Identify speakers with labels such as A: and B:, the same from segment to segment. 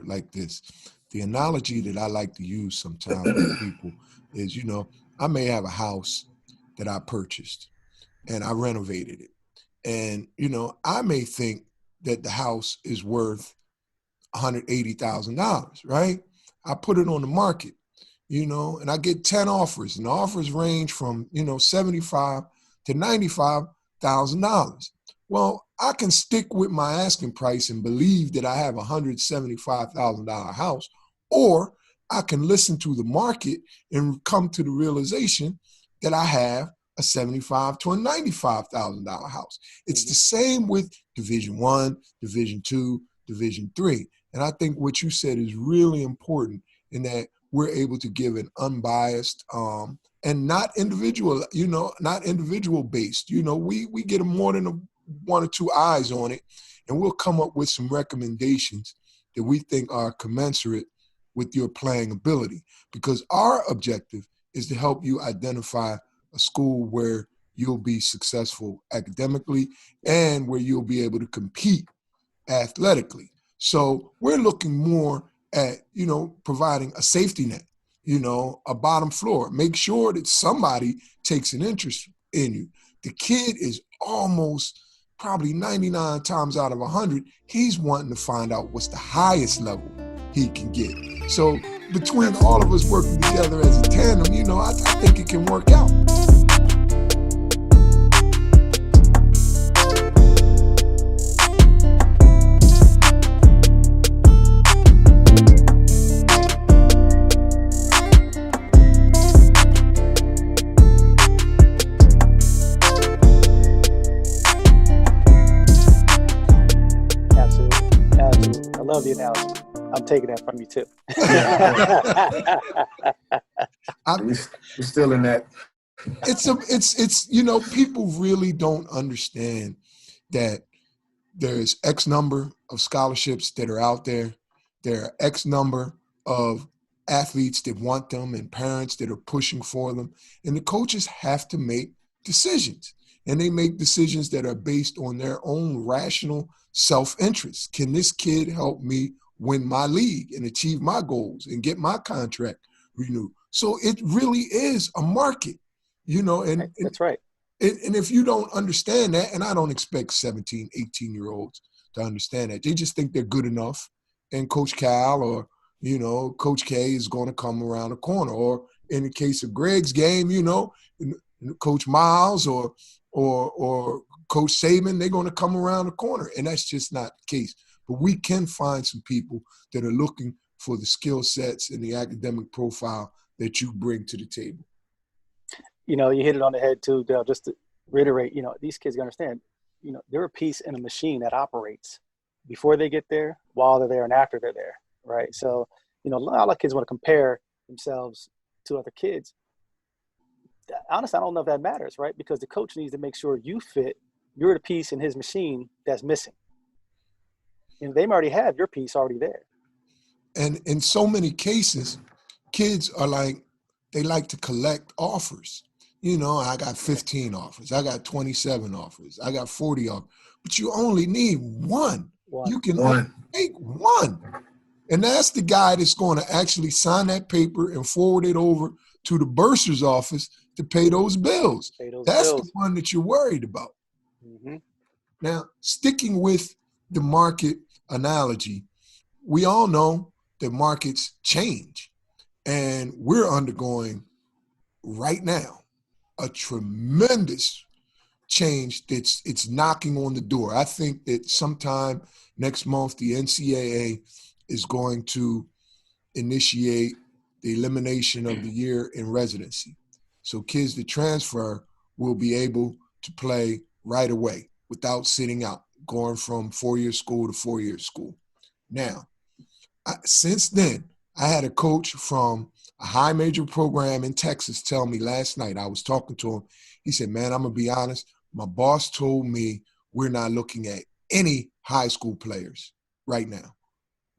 A: like this. The analogy that I like to use sometimes with people is, I may have a house that I purchased and I renovated it. And, I may think that the house is worth $180,000, right? I put it on the market, and I get 10 offers, and the offers range from, $75,000 to $95,000. Well, I can stick with my asking price and believe that I have a $175,000 house, or I can listen to the market and come to the realization that I have a $75,000 to a $95,000 house. It's the same with Division I, Division II, Division III. And I think what you said is really important in that we're able to give an unbiased and not individual, not individual based. We get more than one or two eyes on it, and we'll come up with some recommendations that we think are commensurate with your playing ability, because our objective is to help you identify a school where you'll be successful academically and where you'll be able to compete athletically. So we're looking more at, providing a safety net, a bottom floor. Make sure that somebody takes an interest in you. The kid is almost probably 99 times out of 100, he's wanting to find out what's the highest level he can get. So between all of us working together as a tandem, I think it can work out.
B: Love the analogy. I'm taking that from you too.
C: We're still in that.
A: It's people really don't understand that there's X number of scholarships that are out there. There are X number of athletes that want them and parents that are pushing for them. And the coaches have to make decisions. And they make decisions that are based on their own rational self-interest. Can this kid help me win my league and achieve my goals and get my contract renewed? So it really is a market, and
B: that's right.
A: And if you don't understand that, and I don't expect 17, 18-year-olds to understand that, they just think they're good enough. And Coach Cal or, Coach K is going to come around the corner. Or in the case of Greg's game, Coach Miles or Coach Saban, they're going to come around the corner. And that's just not the case. But we can find some people that are looking for the skill sets and the academic profile that you bring to the table.
B: You hit it on the head too, Dale, just to reiterate, these kids understand, they're a piece in a machine that operates before they get there, while they're there, and after they're there, right? So, a lot of kids want to compare themselves to other kids. Honestly, I don't know if that matters, right? Because the coach needs to make sure you fit. You're the piece in his machine that's missing. And they already have your piece already there.
A: And in so many cases, kids are they like to collect offers. I got 15 offers. I got 27 offers. I got 40 offers. But you only need one. You can only take one. And that's the guy that's going to actually sign that paper and forward it over to the bursar's office to pay those bills. That's the one that you're worried about.
B: Mm-hmm.
A: Now, sticking with the market analogy, we all know that markets change. And we're undergoing right now a tremendous change it's knocking on the door. I think that sometime next month, the NCAA is going to initiate the elimination of the year in residency. So kids that transfer will be able to play right away without sitting out, going from four-year school to four-year school. Now, since then, I had a coach from a high major program in Texas tell me last night, I was talking to him, he said, man, I'm going to be honest, my boss told me we're not looking at any high school players right now.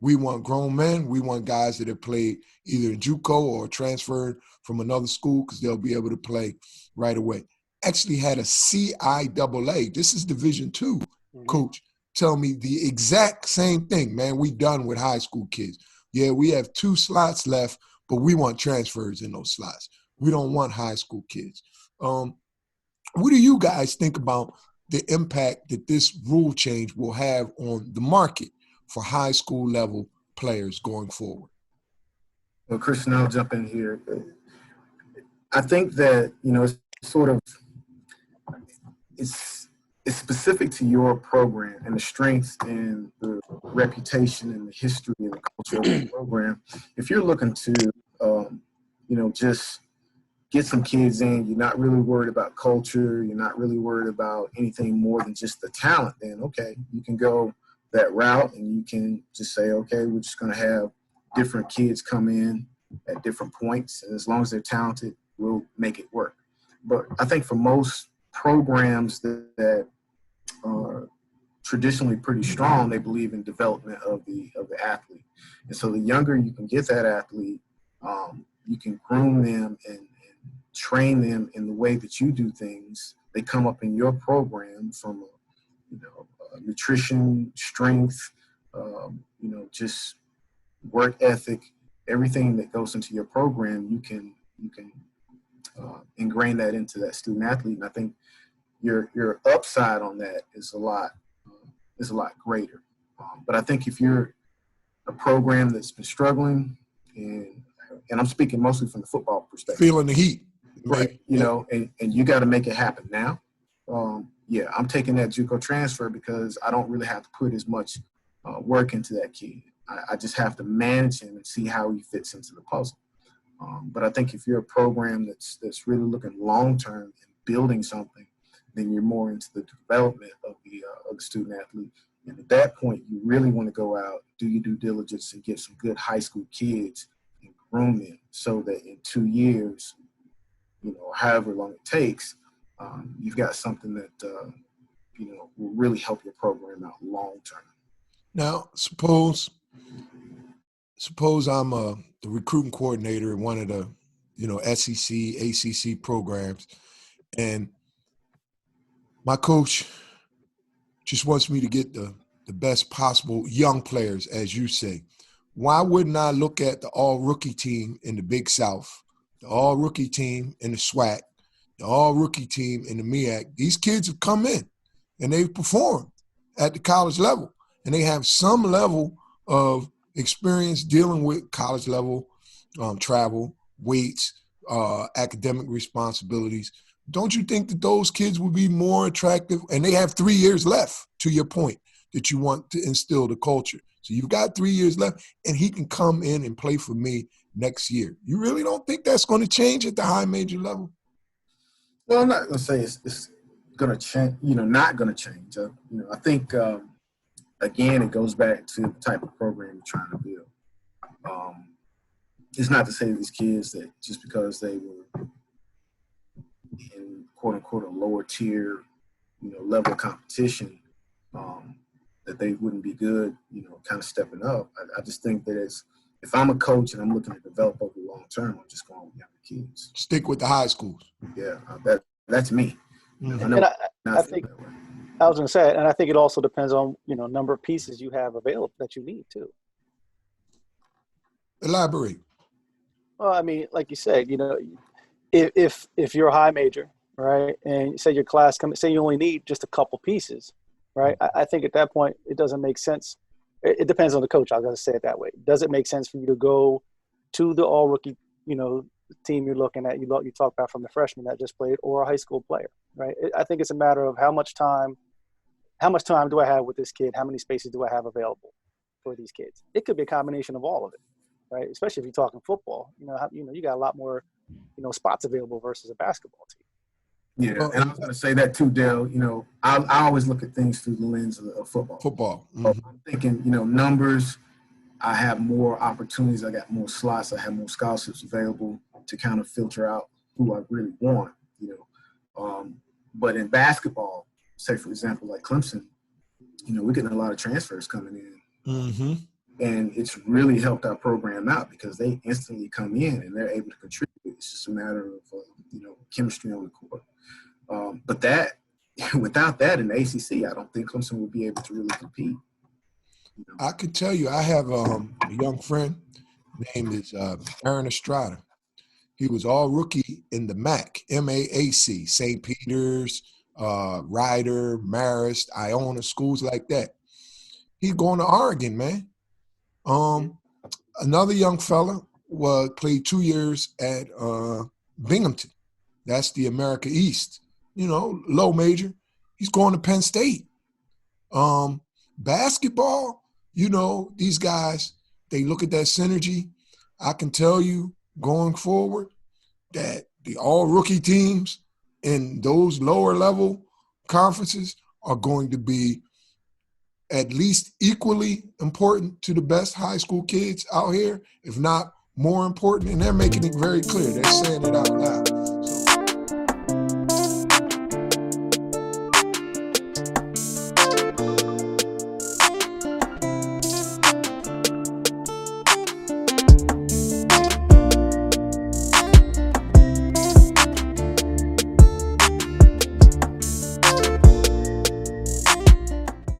A: We want grown men. We want guys that have played either in JUCO or transferred from another school because they'll be able to play right away. Actually had a CIAA, this is Division II, coach, tell me the exact same thing, man. We done with high school kids. Yeah, we have 2 slots left, but we want transfers in those slots. We don't want high school kids. What do you guys think about the impact that this rule change will have on the market for high school level players going forward?
C: Well, Christian, I'll jump in here. I think that, it's sort of, it's specific to your program and the strengths and the reputation and the history and the culture of the program. If you're looking to, just get some kids in, you're not really worried about culture, you're not really worried about anything more than just the talent, then okay, you can go that route and you can just say, okay, we're just going to have different kids come in at different points, and as long as they're talented, we'll make it work. But I think for most programs that are traditionally pretty strong, they believe in development of the athlete. And so the younger you can get that athlete, you can groom them and train them in the way that you do things. They come up in your program from nutrition, strength, just work ethic, everything that goes into your program. You can ingrain that into that student athlete, and I think your upside on that is a lot greater. But I think if you're a program that's been struggling, and I'm speaking mostly from the football perspective,
A: feeling the heat,
C: right? And you got to make it happen now. I'm taking that JUCO transfer because I don't really have to put as much work into that kid. I just have to manage him and see how he fits into the puzzle. But I think if you're a program that's really looking long term and building something, then you're more into the development of the student athlete. And at that point, you really want to go out, do your due diligence, and get some good high school kids and groom them so that in 2 years, however long it takes, you've got something that will really help your program out long term.
A: Now, suppose I'm the recruiting coordinator in one of the, SEC, ACC programs, and my coach just wants me to get the best possible young players, as you say. Why wouldn't I look at the all-rookie team in the Big South, the all-rookie team in the SWAC, the all-rookie team in the MEAC? These kids have come in, and they've performed at the college level, and they have some level of experience dealing with college level travel, weights, academic responsibilities. Don't you think that those kids would be more attractive? And they have 3 years left, to your point, that you want to instill the culture. So you've got 3 years left, and he can come in and play for me next year. You really don't think that's going to change at the high major level?
C: Well, I'm not going to say it's going to change, not going to change. I think, again, it goes back to the type of program you're trying to build. It's not to say these kids that just because they were in quote unquote a lower tier, level of competition, that they wouldn't be good, kind of stepping up. I just think that if I'm a coach and I'm looking to develop over the long term, I'm just going with younger kids.
A: Stick with the high schools.
C: Yeah, that's me.
A: Mm-hmm.
B: I think I was going to say, and I think it also depends on number of pieces you have available that you need too.
A: Elaborate.
B: Well, I mean, like you said, if you're a high major, right, and say your class say you only need just a couple pieces, right? I think at that point it doesn't make sense. It depends on the coach. I'm going to say it that way. Does it make sense for you to go to the all rookie, team you're looking at? You talk about from the freshman that just played, or a high school player, right? I think it's a matter of how much time do I have with this kid? How many spaces do I have available for these kids? It could be a combination of all of it, right? Especially if you're talking football. You got a lot more, spots available versus a basketball team.
C: Yeah, and I was going to say that too, Dale. I always look at things through the lens of football.
A: Mm-hmm.
C: So I'm thinking, numbers. I have more opportunities. I got more slots. I have more scholarships available to kind of filter out who I really want. But in basketball, say for example, like Clemson, we're getting a lot of transfers coming in,
A: mm-hmm.
C: and it's really helped our program out because they instantly come in and they're able to contribute. It's just a matter of chemistry on the court. But that without that in the ACC, I don't think Clemson will be able to really compete. You know?
A: I could tell you, I have a young friend named is Aaron Estrada. He was all rookie in the MAC, MAAC, St. Peter's, Ryder, Marist, Iona, schools like that. He's going to Oregon, man. Another young fella played 2 years at Binghamton. That's the America East, you know, low major. He's going to Penn State. Basketball, you know, these guys, they look at that synergy. I can tell you going forward that the all rookie teams in those lower level conferences are going to be at least equally important to the best high school kids out here, if not more important. And they're making it very clear. They're saying it out loud.